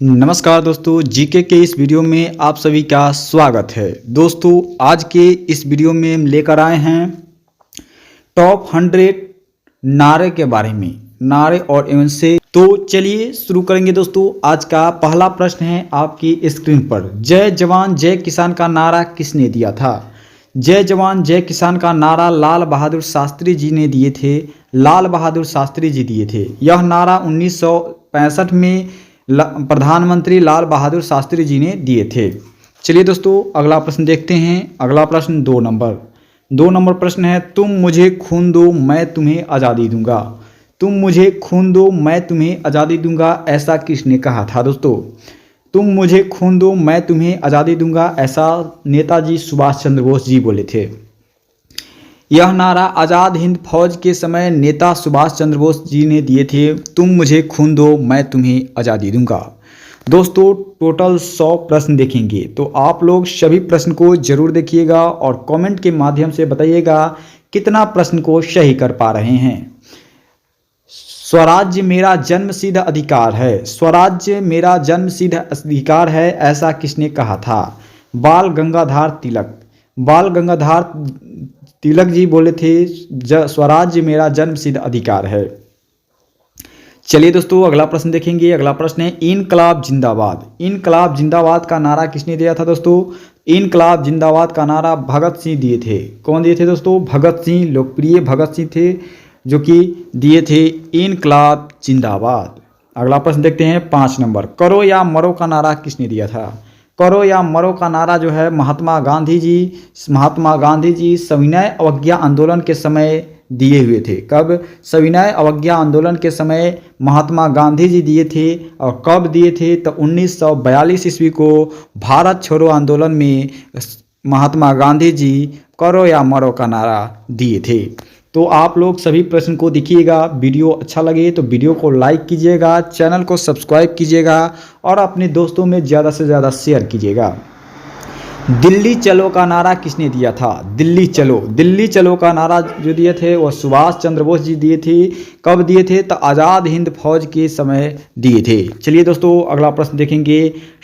नमस्कार दोस्तों, जीके के इस वीडियो में आप सभी का स्वागत है। दोस्तों आज के इस वीडियो में हम लेकर आए हैं टॉप 100 नारे के बारे में, नारे और इनसे। तो चलिए शुरू करेंगे दोस्तों। आज का पहला प्रश्न है आपकी स्क्रीन पर, जय जवान जय किसान का नारा किसने दिया था? जय जवान जय किसान का नारा लाल बहादुर शास्त्री जी ने दिए थे। लाल बहादुर शास्त्री जी दिए थे। यह नारा 1965 में प्रधानमंत्री लाल बहादुर शास्त्री जी ने दिए थे। चलिए दोस्तों अगला प्रश्न देखते हैं। अगला प्रश्न 2 नंबर प्रश्न है, तुम मुझे खून दो मैं तुम्हें आज़ादी दूंगा। तुम मुझे खून दो मैं तुम्हें आज़ादी दूंगा, ऐसा किसने कहा था दोस्तों? तुम मुझे खून दो मैं तुम्हें आज़ादी दूंगा, ऐसा नेताजी सुभाष चंद्र बोस जी बोले थे। यह नारा आज़ाद हिंद फौज के समय नेता सुभाष चंद्र बोस जी ने दिए थे। तुम मुझे खून दो मैं तुम्हें आज़ादी दूंगा। दोस्तों टोटल 100 प्रश्न देखेंगे, तो आप लोग सभी प्रश्न को जरूर देखिएगा और कमेंट के माध्यम से बताइएगा कितना प्रश्न को सही कर पा रहे हैं। स्वराज्य मेरा जन्मसिद्ध अधिकार है। स्वराज्य मेरा जन्मसिद्ध अधिकार है, ऐसा किसने कहा था? बाल गंगाधर तिलक। बाल गंगाधर तिलक जी बोले थे स्वराज्य मेरा जन्मसिद्ध अधिकार है। चलिए दोस्तों अगला प्रश्न देखेंगे। अगला प्रश्न है इनकलाब जिंदाबाद। इनकलाब जिंदाबाद का नारा किसने दिया था दोस्तों? इनकलाब जिंदाबाद का नारा भगत सिंह दिए थे। कौन दिए थे दोस्तों? भगत सिंह, लोकप्रिय भगत सिंह थे जो कि दिए थे इनकलाब जिंदाबाद। अगला प्रश्न देखते हैं 5 नंबर, करो या मरो का नारा किसने दिया था? करो या मरो का नारा जो है महात्मा गांधी जी सविनय अवज्ञा आंदोलन के समय दिए हुए थे। कब? सविनय अवज्ञा आंदोलन के समय महात्मा गांधी जी दिए थे। और कब दिए थे? तो 1942 ईस्वी को भारत छोड़ो आंदोलन में महात्मा गांधी जी करो या मरो का नारा दिए थे। तो आप लोग सभी प्रश्न को देखिएगा। वीडियो अच्छा लगे तो वीडियो को लाइक कीजिएगा, चैनल को सब्सक्राइब कीजिएगा और अपने दोस्तों में ज़्यादा से ज़्यादा शेयर कीजिएगा। दिल्ली चलो का नारा किसने दिया था? दिल्ली चलो का नारा जो दिए थे वह सुभाष चंद्र बोस जी दिए थे। कब दिए थे? तो आज़ाद हिंद फौज के समय दिए थे। चलिए दोस्तों अगला प्रश्न देखेंगे।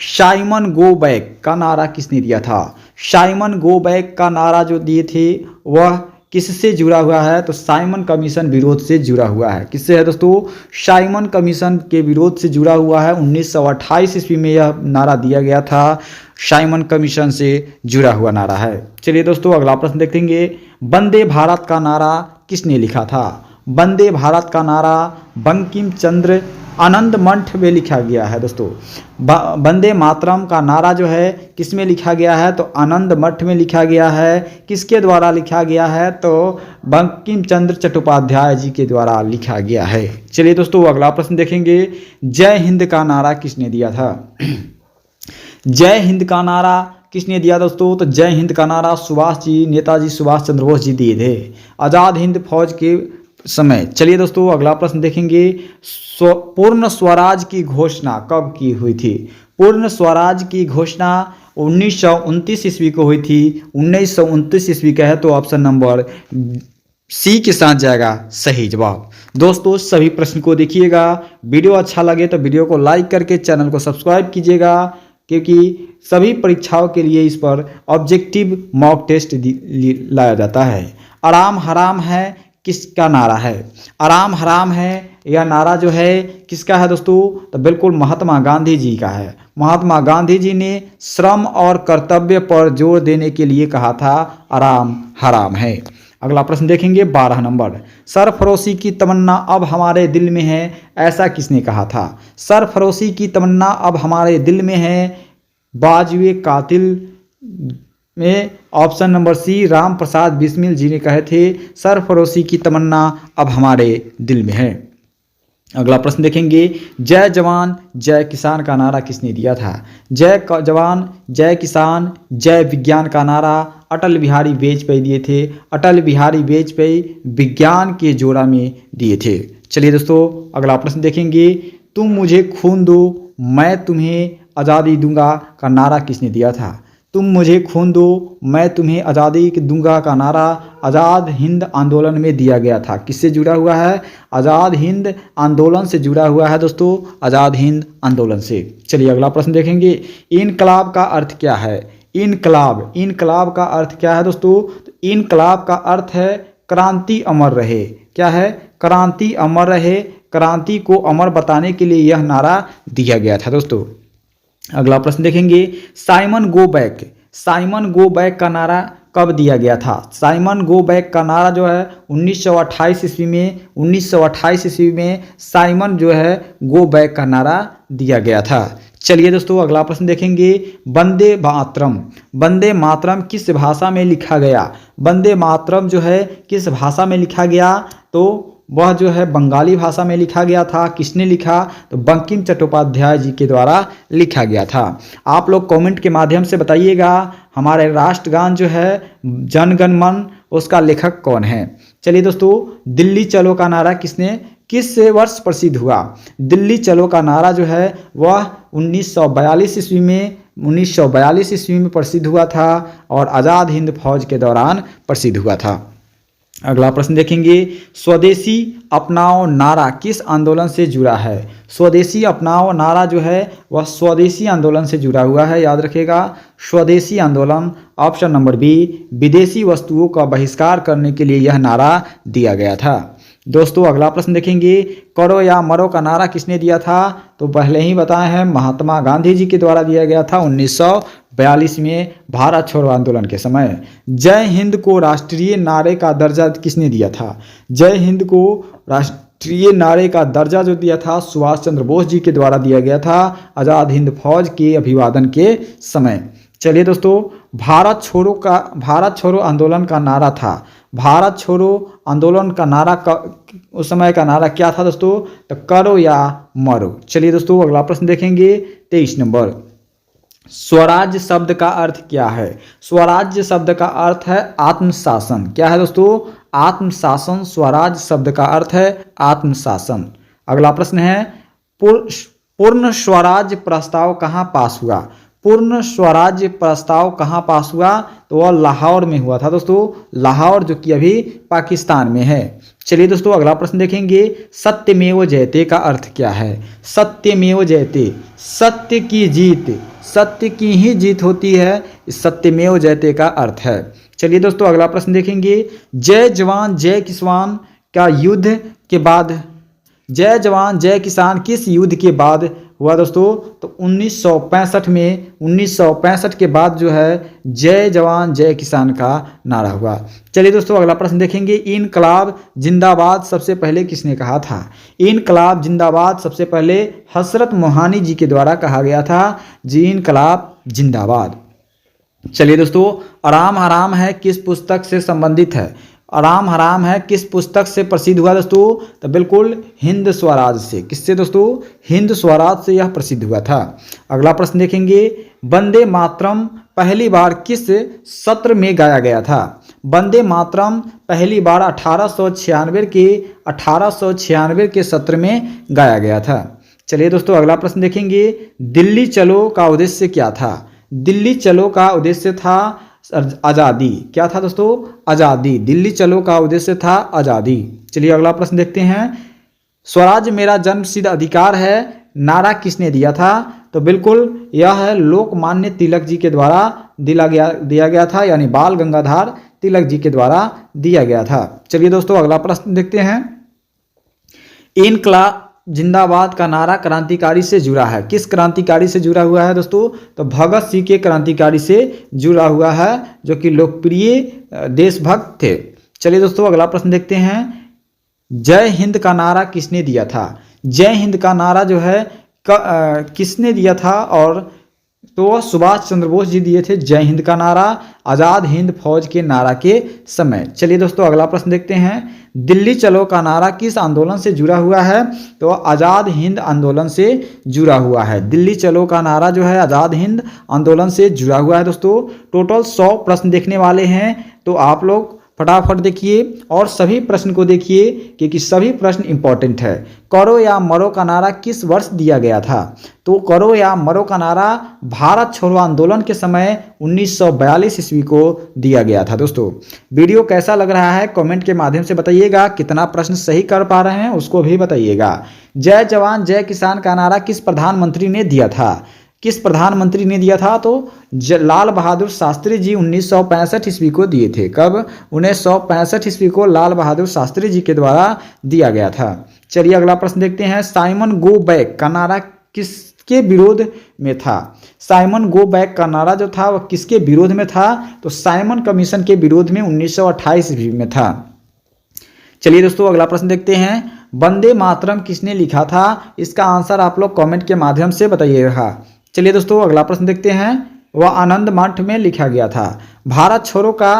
साइमन गो बैक का नारा किसने दिया था? साइमन गो बैक का नारा जो दिए थे वह किससे जुड़ा हुआ है? तो साइमन कमीशन विरोध से जुड़ा हुआ है। किससे है दोस्तों? साइमन कमीशन के विरोध से जुड़ा हुआ है। 1928 ईस्वी में यह नारा दिया गया था। साइमन कमीशन से जुड़ा हुआ नारा है। चलिए दोस्तों अगला प्रश्न देखेंगे। वंदे भारत का नारा किसने लिखा था? वंदे भारत का नारा बंकिम चंद्र आनंद मठ में लिखा गया है दोस्तों। वंदे मातरम का नारा जो है किस में लिखा गया है? तो आनंद मठ में लिखा गया है। किसके द्वारा लिखा गया है? तो बंकिम चंद्र चट्टोपाध्याय जी के द्वारा लिखा गया है। चलिए दोस्तों अगला प्रश्न देखेंगे। जय हिंद का नारा किसने दिया था? जय हिंद का नारा किसने दिया दोस्तों? तो जय हिंद का नारा नेताजी सुभाष चंद्र बोस जी दिए थे आज़ाद हिंद फौज के समय। चलिए दोस्तों अगला प्रश्न देखेंगे। पूर्ण स्वराज की घोषणा कब की हुई थी? पूर्ण स्वराज की घोषणा 1929 ईस्वी को हुई थी। 1929 ईस्वी का है तो ऑप्शन नंबर सी के साथ जाएगा सही जवाब। दोस्तों सभी प्रश्न को देखिएगा। वीडियो अच्छा लगे तो वीडियो को लाइक करके चैनल को सब्सक्राइब कीजिएगा, क्योंकि सभी परीक्षाओं के लिए इस पर ऑब्जेक्टिव मॉक टेस्ट लाया जाता है। आराम हराम है किसका नारा है? आराम हराम है यह नारा जो है किसका है दोस्तों? तो बिल्कुल महात्मा गांधी जी का है। महात्मा गांधी जी ने श्रम और कर्तव्य पर जोर देने के लिए कहा था आराम हराम है। अगला प्रश्न देखेंगे 12 नंबर, सरफरोशी की तमन्ना अब हमारे दिल में है, ऐसा किसने कहा था? सरफरोशी की तमन्ना अब हमारे दिल में है, बाजुए कातिल में option number C Ram Prasad Bismil जी ने कहे थे सरफरोशी की तमन्ना अब हमारे दिल में है। अगला प्रश्न देखेंगे। जय जवान जय किसान का नारा किसने दिया था? जय जवान जय किसान जय विज्ञान का नारा अटल बिहारी वाजपेयी दिए थे। अटल बिहारी वाजपेयी विज्ञान के जोड़ा में दिए थे। चलिए दोस्तों अगला प्रश्न देखेंगे। तुम मुझे खून दो मैं तुम्हें आज़ादी दूंगा का नारा किसने दिया था? तुम मुझे खून दो मैं तुम्हें आज़ादी दूंगा का नारा आज़ाद हिंद आंदोलन में दिया गया था। किससे जुड़ा हुआ है? आज़ाद हिंद आंदोलन से जुड़ा हुआ है दोस्तों, आज़ाद हिंद आंदोलन से। चलिए अगला प्रश्न देखेंगे, इनकलाब का अर्थ क्या है? इनकलाब, इनकलाब का अर्थ क्या है दोस्तों? तो इनकलाब का अर्थ है क्रांति अमर रहे। क्या है? क्रांति अमर रहे। क्रांति को अमर बताने के लिए यह नारा दिया गया था दोस्तों। अगला प्रश्न देखेंगे, Simon go back, Simon go back का नारा कब दिया गया था? साइमन गो बैक का नारा जो है 1928 ईस्वी में, 1928 ईस्वी में साइमन जो है गो बैक का नारा दिया गया था। चलिए दोस्तों अगला प्रश्न देखेंगे, वंदे मातरम, वंदे मातरम किस भाषा में लिखा गया? वंदे मातरम जो है किस भाषा में लिखा गया? तो वह जो है बंगाली भाषा में लिखा गया था। किसने लिखा? तो बंकिम चट्टोपाध्याय जी के द्वारा लिखा गया था। आप लोग कमेंट के माध्यम से बताइएगा हमारे राष्ट्रगान जो है जन गण मन, उसका लेखक कौन है? चलिए दोस्तों, दिल्ली चलो का नारा किस वर्ष प्रसिद्ध हुआ? दिल्ली चलो का नारा जो है वह 1942 ईस्वी में, 1942 ईस्वी में प्रसिद्ध हुआ था और आज़ाद हिंद फौज के दौरान प्रसिद्ध हुआ था। अगला प्रश्न देखेंगे, स्वदेशी अपनाओ नारा किस आंदोलन से जुड़ा है? स्वदेशी अपनाओ नारा जो है वह स्वदेशी आंदोलन से जुड़ा हुआ है, याद रखिएगा। स्वदेशी आंदोलन, ऑप्शन नंबर बी, विदेशी वस्तुओं का बहिष्कार करने के लिए यह नारा दिया गया था। दोस्तों अगला प्रश्न देखेंगे, करो या मरो का नारा किसने दिया था? तो पहले ही बताए हैं, महात्मा गांधी जी के द्वारा दिया गया था 1942 में भारत छोड़ो आंदोलन के समय। जय हिंद को राष्ट्रीय नारे का दर्जा किसने दिया था? जय हिंद को राष्ट्रीय नारे का दर्जा जो दिया था सुभाष चंद्र बोस जी के द्वारा दिया गया था आज़ाद हिंद फौज के अभिवादन के समय। चलिए दोस्तों, भारत छोड़ो आंदोलन का नारा था, भारत छोड़ो आंदोलन का नारा उस समय का नारा क्या था दोस्तों? तो करो या मरो। चलिए दोस्तों अगला प्रश्न देखेंगे, 23 नंबर, स्वराज्य शब्द का अर्थ क्या है? स्वराज्य शब्द का अर्थ है आत्मशासन। क्या है दोस्तों? आत्मशासन। स्वराज्य शब्द का अर्थ है आत्मशासन। अगला प्रश्न है, पूर्ण स्वराज्य प्रस्ताव कहाँ पास हुआ? पूर्ण स्वराज्य प्रस्ताव कहाँ पास हुआ? तो वह लाहौर में हुआ था दोस्तों, लाहौर जो कि अभी पाकिस्तान में है। चलिए दोस्तों अगला प्रश्न देखेंगे, सत्यमेव जयते का अर्थ क्या है? सत्यमेव जयते, सत्य की जीत, सत्य की ही जीत होती है, सत्यमेव जयते का अर्थ है। चलिए दोस्तों अगला प्रश्न देखेंगे, जय जवान जय किसान का युद्ध के बाद, जय जवान जय किसान किस युद्ध के बाद हुआ दोस्तों? तो 1965 में, 1965 के बाद जो है जय जवान जय किसान का नारा हुआ। चलिए दोस्तों अगला प्रश्न देखेंगे, इनकलाब जिंदाबाद सबसे पहले किसने कहा था? इनकलाब जिंदाबाद सबसे पहले हसरत मोहानी जी के द्वारा कहा गया था। जी इनकलाब जिंदाबाद। चलिए दोस्तों, आराम हराम है किस पुस्तक से संबंधित है? आराम हराम है किस पुस्तक से प्रसिद्ध हुआ दोस्तों? तो बिल्कुल हिंद स्वराज से। किससे दोस्तों? हिंद स्वराज से यह प्रसिद्ध हुआ था। अगला प्रश्न देखेंगे, वंदे मातरम पहली बार किस सत्र में गाया गया था? वंदे मातरम पहली बार 1896 के सत्र में गाया गया था। चलिए दोस्तों अगला प्रश्न देखेंगे, दिल्ली चलो का उद्देश्य क्या था? दिल्ली चलो का उद्देश्य था आज़ादी। क्या था दोस्तों? आज़ादी। दिल्ली चलो का उद्देश्य था आज़ादी। चलिए अगला प्रश्न देखते हैं, स्वराज्य मेरा जन्मसिद्ध अधिकार है नारा किसने दिया था? तो बिल्कुल यह है लोकमान्य तिलक जी के द्वारा दिया गया था, यानी बाल गंगाधर तिलक जी के द्वारा दिया गया था। चलिए दोस्तों अगला प्रश्न देखते हैं, इनकलाब जिंदाबाद का नारा क्रांतिकारी से जुड़ा है। किस क्रांतिकारी से जुड़ा हुआ है दोस्तों? तो भगत सिंह के क्रांतिकारी से जुड़ा हुआ है, जो कि लोकप्रिय देशभक्त थे। चलिए दोस्तों अगला प्रश्न देखते हैं, जय हिंद का नारा किसने दिया था? जय हिंद का नारा जो है किसने दिया था? और तो सुभाष चंद्र बोस जी दिए थे जय हिंद का नारा आज़ाद हिंद फौज के नारा के समय। चलिए दोस्तों अगला प्रश्न देखते हैं, दिल्ली चलो का नारा किस आंदोलन से जुड़ा हुआ है? तो आज़ाद हिंद आंदोलन से जुड़ा हुआ है। दिल्ली चलो का नारा जो है आज़ाद हिंद आंदोलन से जुड़ा हुआ है दोस्तों। टोटल 100 प्रश्न देखने वाले हैं, तो आप लोग फटाफट देखिए और सभी प्रश्न को देखिए क्योंकि सभी प्रश्न इंपॉर्टेंट है। करो या मरो का नारा किस वर्ष दिया गया था? तो करो या मरो का नारा भारत छोड़ो आंदोलन के समय 1942 ईस्वी को दिया गया था। दोस्तों वीडियो कैसा लग रहा है कमेंट के माध्यम से बताइएगा, कितना प्रश्न सही कर पा रहे हैं उसको भी बताइएगा। जय जवान जय किसान का नारा किस प्रधानमंत्री ने दिया था? किस प्रधानमंत्री ने दिया था? तो लाल बहादुर शास्त्री जी 1965 ईस्वी को दिए थे। कब? 1965 ईस्वी को लाल बहादुर शास्त्री जी के द्वारा दिया गया था। चलिए अगला प्रश्न देखते हैं। साइमन गो बैक का नारा किसके विरोध में था? साइमन गो बैक का नारा जो था वह किसके विरोध में था? तो साइमन कमीशन के विरोध में 1928 ईस्वी में था। चलिए दोस्तों अगला प्रश्न देखते हैं। वंदे मातरम किसने लिखा था? इसका आंसर आप लोग कमेंट के माध्यम से बताइएगा। चलिए दोस्तों अगला प्रश्न देखते हैं। वह आनंद मठ में लिखा गया था। भारत छोड़ो का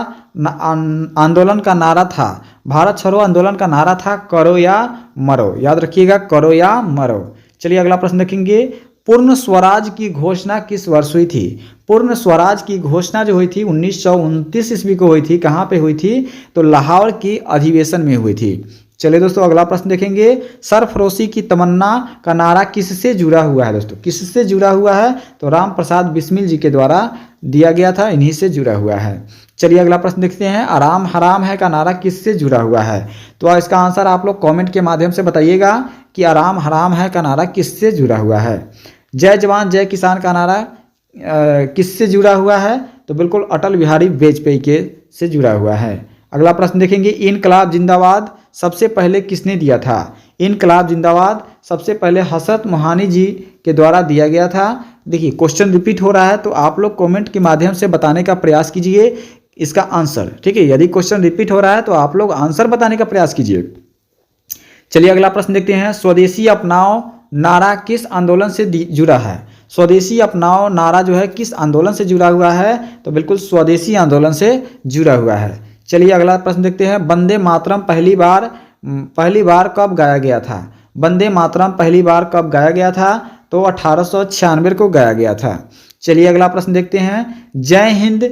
आंदोलन का नारा था। भारत छोड़ो आंदोलन का नारा था करो या मरो। याद रखिएगा, करो या मरो। चलिए अगला प्रश्न देखेंगे। पूर्ण स्वराज की घोषणा किस वर्ष हुई थी? पूर्ण स्वराज की घोषणा जो हुई थी 1929 ईस्वी को हुई थी। कहाँ पे हुई थी? तो लाहौर की अधिवेशन में हुई थी। चलिए दोस्तों अगला प्रश्न देखेंगे। सरफरोशी की तमन्ना का नारा किससे जुड़ा हुआ है? दोस्तों किससे जुड़ा हुआ है? तो राम प्रसाद बिस्मिल जी के द्वारा दिया गया था, इन्हीं से जुड़ा हुआ है। चलिए अगला प्रश्न देखते हैं। आराम हराम है का नारा किससे जुड़ा हुआ है? तो इसका आंसर आप लोग कमेंट के माध्यम से बताइएगा कि आराम हराम है का नारा किससे जुड़ा हुआ है। जय जवान जय किसान का नारा किससे जुड़ा हुआ है? तो बिल्कुल अटल बिहारी वाजपेयी के से जुड़ा हुआ है। अगला प्रश्न देखेंगे। इनकलाब जिंदाबाद सबसे पहले किसने दिया था? इनकलाब जिंदाबाद सबसे पहले हसरत मोहानी जी के द्वारा दिया गया था। देखिए क्वेश्चन रिपीट हो रहा है तो आप लोग कमेंट के माध्यम से बताने का प्रयास कीजिए इसका आंसर, ठीक है। यदि क्वेश्चन रिपीट हो रहा है तो आप लोग आंसर बताने का प्रयास कीजिए। चलिए अगला प्रश्न देखते हैं। स्वदेशी अपनाओ नारा किस आंदोलन से जुड़ा है? स्वदेशी अपनाओ नारा जो है किस आंदोलन से जुड़ा हुआ है? तो बिल्कुल स्वदेशी आंदोलन से जुड़ा हुआ है। चलिए अगला प्रश्न देखते हैं। वंदे मातरम पहली बार कब गाया गया था? वंदे मातरम पहली बार कब गाया गया था? तो 1896 को गाया गया था। चलिए अगला प्रश्न देखते हैं। जय हिंद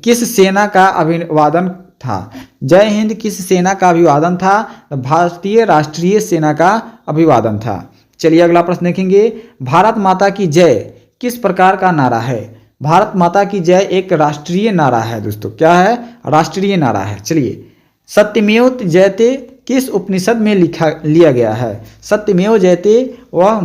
किस सेना का अभिवादन था? जय हिंद किस सेना का अभिवादन था? भारतीय राष्ट्रीय सेना का अभिवादन था। चलिए अगला प्रश्न देखेंगे। भारत माता की जय किस प्रकार का नारा है? भारत माता की जय एक राष्ट्रीय नारा है। दोस्तों क्या है? राष्ट्रीय नारा है। चलिए सत्यमेव जयते किस उपनिषद में लिया गया है? सत्यमेव जयते वह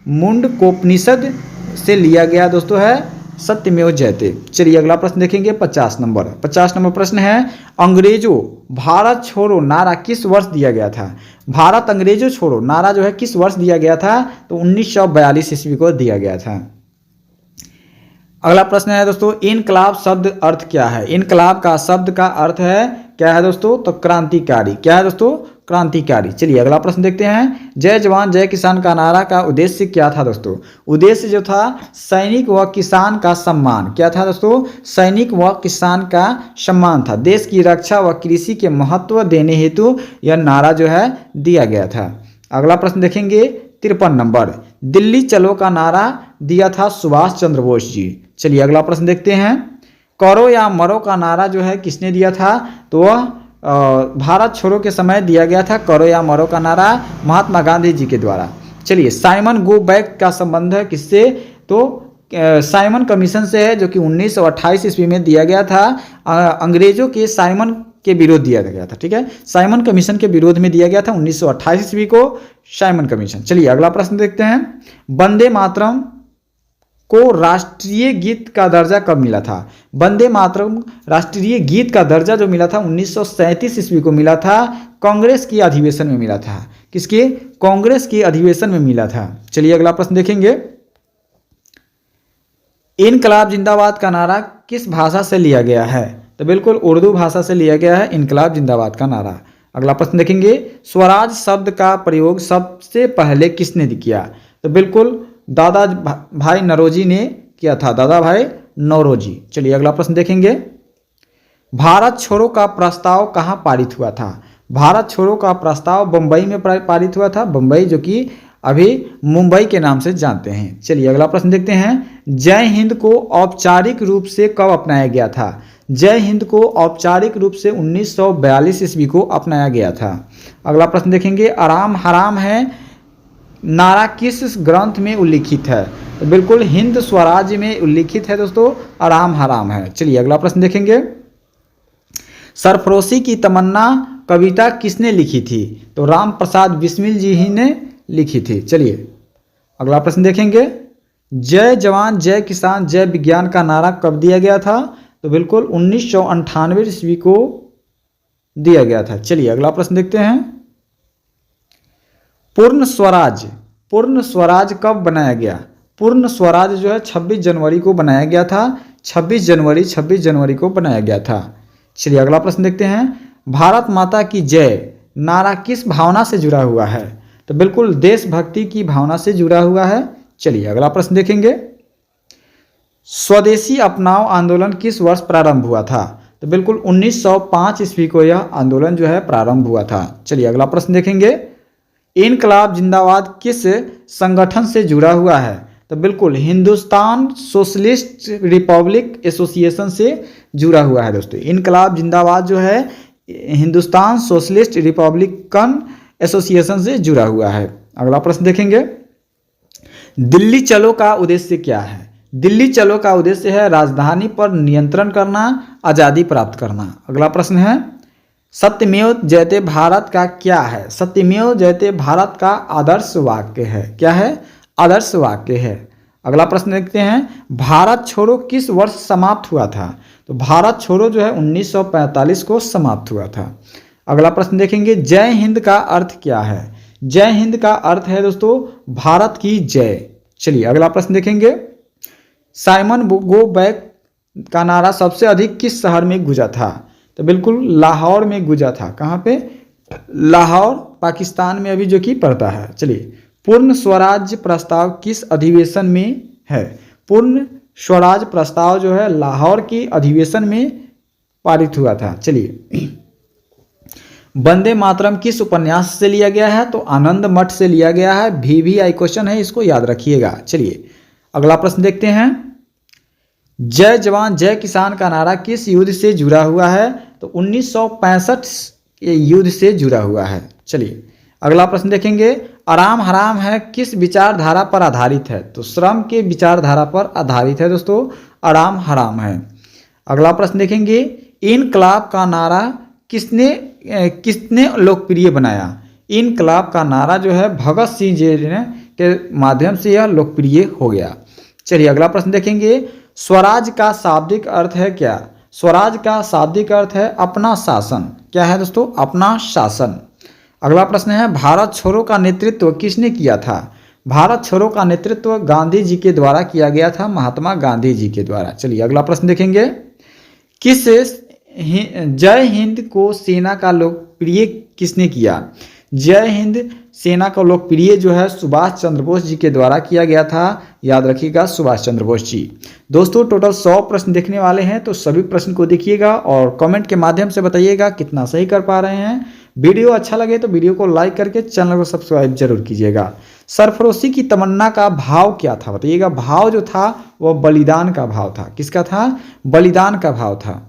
मुंडकोपनिषद से लिया गया दोस्तों है सत्यमेव जयते। चलिए अगला प्रश्न देखेंगे। 50 नंबर प्रश्न है। अंग्रेजों भारत छोड़ो नारा किस वर्ष दिया गया था? भारत अंग्रेजों छोड़ो नारा जो है किस वर्ष दिया गया था? तो 1942 ईस्वी को दिया गया था। अगला प्रश्न है दोस्तों। इनकलाब शब्द अर्थ क्या है? इनकलाब का शब्द का अर्थ है क्या है दोस्तों? तो क्रांतिकारी। क्या है दोस्तों? क्रांतिकारी। चलिए अगला प्रश्न देखते हैं। जय जवान जय किसान का नारा का उद्देश्य क्या था दोस्तों? उद्देश्य जो था सैनिक व किसान का सम्मान। क्या था दोस्तों? सैनिक व किसान का सम्मान था। देश की रक्षा व कृषि के महत्व देने हेतु यह नारा जो है दिया गया था। अगला प्रश्न देखेंगे। 53 नंबर। दिल्ली चलो का नारा दिया था सुभाष चंद्र बोस जी। चलिए अगला प्रश्न देखते हैं। करो या मरो का नारा जो है किसने दिया था? तो वह भारत छोड़ो के समय दिया गया था। करो या मरो का नारा महात्मा गांधी जी के द्वारा। चलिए साइमन गो बैक का संबंध है किससे? तो साइमन कमीशन से है जो कि 1928 ईस्वी में दिया गया था। अंग्रेजों के साइमन के विरोध दिया गया था, ठीक है। साइमन कमीशन के विरोध में दिया गया था 1928 ईस्वी को साइमन कमीशन। चलिए अगला प्रश्न देखते हैं। वंदे मातरम को राष्ट्रीय गीत का दर्जा कब मिला था? वंदे मातरम राष्ट्रीय गीत का दर्जा जो मिला था 1937 ईस्वी को मिला था। कांग्रेस की अधिवेशन में मिला था। किसके? कांग्रेस की अधिवेशन में मिला था। चलिए अगला प्रश्न देखेंगे। इनकलाब जिंदाबाद का नारा किस भाषा से लिया गया है? तो बिल्कुल उर्दू भाषा से लिया गया है इनकलाब जिंदाबाद का नारा। अगला प्रश्न देखेंगे। स्वराज शब्द का प्रयोग सबसे पहले किसने किया? तो बिल्कुल दादा भाई नौरोजी ने किया था। दादा भाई नौरोजी। चलिए अगला प्रश्न देखेंगे। भारत छोड़ो का प्रस्ताव कहाँ पारित हुआ था? भारत छोड़ो का प्रस्ताव बम्बई में पारित हुआ था। बम्बई जो कि अभी मुंबई के नाम से जानते हैं। चलिए अगला प्रश्न देखते हैं। जय हिंद को औपचारिक रूप से कब अपनाया गया था? जय हिंद को औपचारिक रूप से 1942 ईस्वी को अपनाया गया था। अगला प्रश्न देखेंगे। आराम हराम है नारा किस ग्रंथ में उल्लिखित है? तो बिल्कुल हिंद स्वराज्य में उल्लिखित है दोस्तों, आराम हराम है। चलिए अगला प्रश्न देखेंगे। सरफरोशी की तमन्ना कविता किसने लिखी थी? तो राम प्रसाद बिस्मिल जी ही ने लिखी थी। चलिए अगला प्रश्न देखेंगे। जय जवान जय किसान जय विज्ञान का नारा कब दिया गया था? तो बिल्कुल 1998 ईस्वी को दिया गया था। चलिए अगला प्रश्न देखते हैं। पूर्ण स्वराज कब बनाया गया? पूर्ण स्वराज जो है 26 जनवरी को बनाया गया था। 26 जनवरी को बनाया गया था। चलिए अगला प्रश्न देखते हैं। भारत माता की जय नारा किस भावना से जुड़ा हुआ है? तो बिल्कुल देशभक्ति की भावना से जुड़ा हुआ है। चलिए अगला प्रश्न देखेंगे। स्वदेशी अपनाओ आंदोलन किस वर्ष प्रारंभ हुआ था? तो बिल्कुल 1905 ईस्वी को यह आंदोलन जो है प्रारंभ हुआ था। चलिए अगला प्रश्न देखेंगे। इनकलाब जिंदाबाद किस संगठन से जुड़ा हुआ है? तो बिल्कुल हिंदुस्तान सोशलिस्ट रिपब्लिक एसोसिएशन से जुड़ा हुआ है दोस्तों। इनकलाब जिंदाबाद जो है हिंदुस्तान सोशलिस्ट रिपब्लिकन एसोसिएशन से जुड़ा हुआ है। अगला प्रश्न देखेंगे। दिल्ली चलो का उद्देश्य क्या है? दिल्ली चलो का उद्देश्य है राजधानी पर नियंत्रण करना, आज़ादी प्राप्त करना। अगला प्रश्न है। सत्यमेव जयते भारत का क्या है? सत्यमेव जयते भारत का आदर्श वाक्य है। क्या है? आदर्श वाक्य है। अगला प्रश्न देखते हैं। भारत छोड़ो किस वर्ष समाप्त हुआ था? तो भारत छोड़ो जो है 1945 को समाप्त हुआ था। अगला प्रश्न देखेंगे। जय हिंद का अर्थ क्या है? जय हिंद का अर्थ है दोस्तों भारत की जय। चलिए अगला प्रश्न देखेंगे। साइमन गो बैक का नारा सबसे अधिक किस शहर में गूंजा था? तो बिल्कुल लाहौर में गूंजा था। कहाँ पे? लाहौर पाकिस्तान में अभी जो कि पड़ता है। चलिए पूर्ण स्वराज प्रस्ताव किस अधिवेशन में है? पूर्ण स्वराज प्रस्ताव जो है लाहौर की अधिवेशन में पारित हुआ था। चलिए वंदे मातरम किस उपन्यास से लिया गया है? तो आनंद मठ से लिया गया है। VVI क्वेश्चन है, इसको याद रखिएगा। चलिए अगला प्रश्न देखते हैं। जय जवान जय किसान का नारा किस युद्ध से जुड़ा हुआ है? तो 1965 युद्ध से जुड़ा हुआ है। चलिए अगला प्रश्न देखेंगे। आराम हराम है किस विचारधारा पर आधारित है? तो श्रम के विचारधारा पर आधारित है दोस्तों, आराम हराम है। अगला प्रश्न देखेंगे। इनकलाब का नारा किसने लोकप्रिय बनाया? इनकलाब का नारा जो है भगत सिंह जी ने के माध्यम से यह लोकप्रिय हो गया। चलिए अगला प्रश्न देखेंगे। स्वराज का शाब्दिक अर्थ है क्या? स्वराज का शाब्दिक अर्थ है अपना शासन। क्या है दोस्तों? अपना शासन। अगला प्रश्न है। भारत छोड़ो का नेतृत्व किसने किया था? भारत छोड़ो का नेतृत्व गांधी जी के द्वारा किया गया था, महात्मा गांधी जी के द्वारा। चलिए अगला प्रश्न देखेंगे। किस जय हिंद को सेना का लोकप्रिय किसने किया? जय हिंद सेना का लोकप्रिय जो है सुभाष चंद्र बोस जी के द्वारा किया गया था। याद रखिएगा, सुभाष चंद्र बोस जी। दोस्तों टोटल 100 प्रश्न देखने वाले हैं, तो सभी प्रश्न को देखिएगा और कमेंट के माध्यम से बताइएगा कितना सही कर पा रहे हैं। वीडियो अच्छा लगे तो वीडियो को लाइक करके चैनल को सब्सक्राइब जरूर कीजिएगा। सरफरोशी की तमन्ना का भाव क्या था? बताइएगा। भाव जो था वह बलिदान का भाव था। किसका था? बलिदान का भाव था।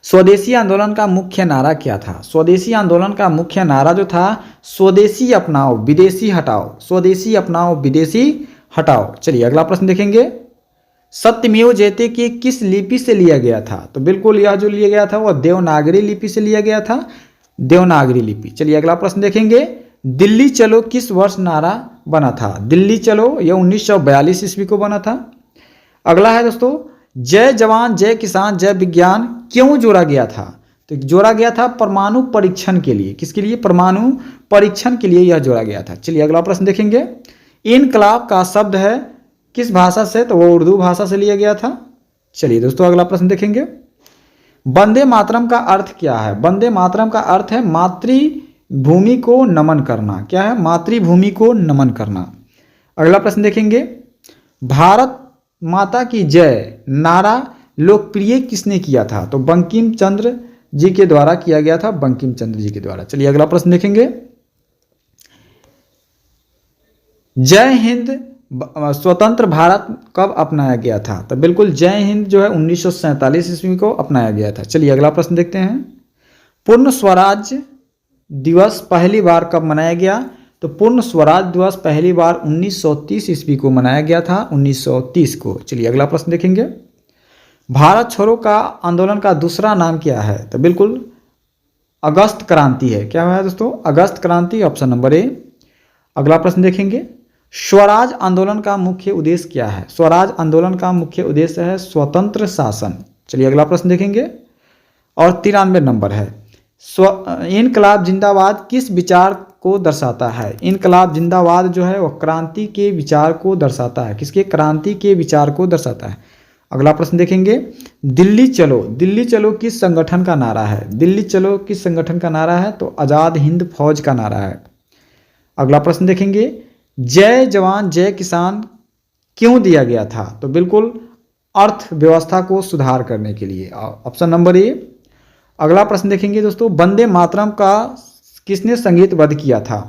स्वदेशी आंदोलन का मुख्य नारा क्या था? स्वदेशी आंदोलन का मुख्य नारा जो था स्वदेशी अपनाओ विदेशी हटाओ। स्वदेशी अपनाओ विदेशी हटाओ। चलिए अगला प्रश्न देखेंगे। सत्यमेव जयते के किस लिपि से लिया गया था? तो बिल्कुल यह जो लिया गया था वह देवनागरी लिपि से लिया गया था, देवनागरी लिपि। चलिए अगला प्रश्न देखेंगे। दिल्ली चलो किस वर्ष नारा बना था? दिल्ली चलो यह 1942 ईस्वी को बना था। अगला है दोस्तों। जय जवान जय किसान जय विज्ञान क्यों जोड़ा गया था? तो जोड़ा गया था परमाणु परीक्षण के लिए। किसके लिए? परमाणु परीक्षण के लिए यह जोड़ा गया था। चलिए अगला प्रश्न देखेंगे। इनकलाब का शब्द है किस भाषा से? तो वो उर्दू भाषा से लिया गया था। चलिए दोस्तों अगला प्रश्न देखेंगे। वंदे मातरम का अर्थ क्या है? वंदे मातरम का अर्थ है मातृभूमि को नमन करना। क्या है? मातृभूमि को नमन करना। अगला प्रश्न देखेंगे। भारत माता की जय नारा लोकप्रिय किसने किया था? तो बंकिम चंद्र जी के द्वारा किया गया था, बंकिम चंद्र जी के द्वारा। चलिए अगला प्रश्न देखेंगे। जय हिंद स्वतंत्र भारत कब अपनाया गया था? तो बिल्कुल जय हिंद जो है 1947 ईस्वी को अपनाया गया था। चलिए अगला प्रश्न देखते हैं। पूर्ण स्वराज दिवस पहली बार कब मनाया गया? तो पूर्ण स्वराज दिवस पहली बार 1930 ईस्वी को मनाया गया था, 1930 को। चलिए अगला प्रश्न देखेंगे। भारत छोड़ो का आंदोलन का दूसरा नाम क्या है? तो बिल्कुल अगस्त क्रांति है। क्या है दोस्तों? अगस्त क्रांति, ऑप्शन नंबर ए। अगला प्रश्न देखेंगे। स्वराज आंदोलन का मुख्य उद्देश्य क्या है? स्वराज आंदोलन का मुख्य उद्देश्य है स्वतंत्र शासन। चलिए अगला प्रश्न देखेंगे और 93 नंबर है। इनकलाब जिंदाबाद किस विचार को दर्शाता है? इनकलाब जिंदाबाद जो है वह क्रांति के विचार को दर्शाता है। किसके? क्रांति के विचार को दर्शाता है। अगला प्रश्न देखेंगे। दिल्ली चलो किस संगठन का नारा है? दिल्ली चलो किस संगठन का नारा है? तो आज़ाद हिंद फौज का नारा है। अगला प्रश्न देखेंगे। जय जवान जय किसान क्यों दिया गया था? तो बिल्कुल अर्थव्यवस्था को सुधार करने के लिए, ऑप्शन नंबर ए। अगला प्रश्न देखेंगे दोस्तों। वंदे मातरम का किसने संगीतबद्ध किया था?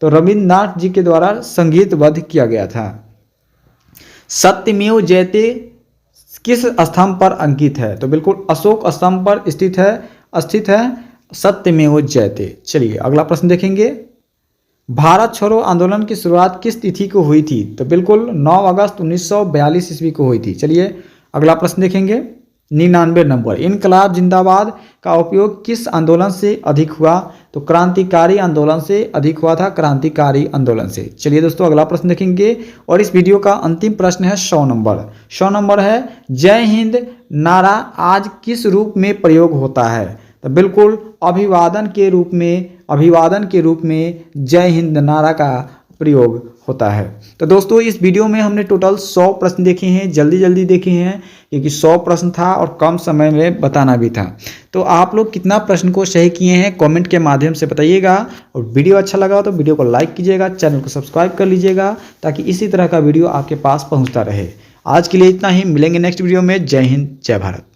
तो रविन्द्रनाथ जी के द्वारा संगीतबद्ध किया गया था। सत्यमेव जयते किस स्तंभ पर अंकित है? तो बिल्कुल अशोक स्तंभ पर स्थित है सत्यमेव जयते। चलिए अगला प्रश्न देखेंगे। भारत छोड़ो आंदोलन की शुरुआत किस तिथि को हुई थी? तो बिल्कुल 9 अगस्त 1942 ईस्वी को हुई थी। चलिए अगला प्रश्न देखेंगे। 99 नंबर। इनकलाब जिंदाबाद का उपयोग किस आंदोलन से अधिक हुआ? तो क्रांतिकारी आंदोलन से अधिक हुआ था, क्रांतिकारी आंदोलन से। चलिए दोस्तों अगला प्रश्न देखेंगे और इस वीडियो का अंतिम प्रश्न है 100 नंबर। 100 नंबर है। जय हिंद नारा आज किस रूप में प्रयोग होता है? तो बिल्कुल अभिवादन के रूप में जय हिंद नारा का प्रयोग होता है। तो दोस्तों इस वीडियो में हमने टोटल 100 प्रश्न देखे हैं, जल्दी देखे हैं क्योंकि 100 प्रश्न था और कम समय में बताना भी था। तो आप लोग कितना प्रश्न को सही किए हैं कमेंट के माध्यम से बताइएगा। और वीडियो अच्छा लगा तो वीडियो को लाइक कीजिएगा, चैनल को सब्सक्राइब कर लीजिएगा ताकि इसी तरह का वीडियो आपके पास पहुँचता रहे। आज के लिए इतना ही, मिलेंगे नेक्स्ट वीडियो में। जय हिंद जय भारत।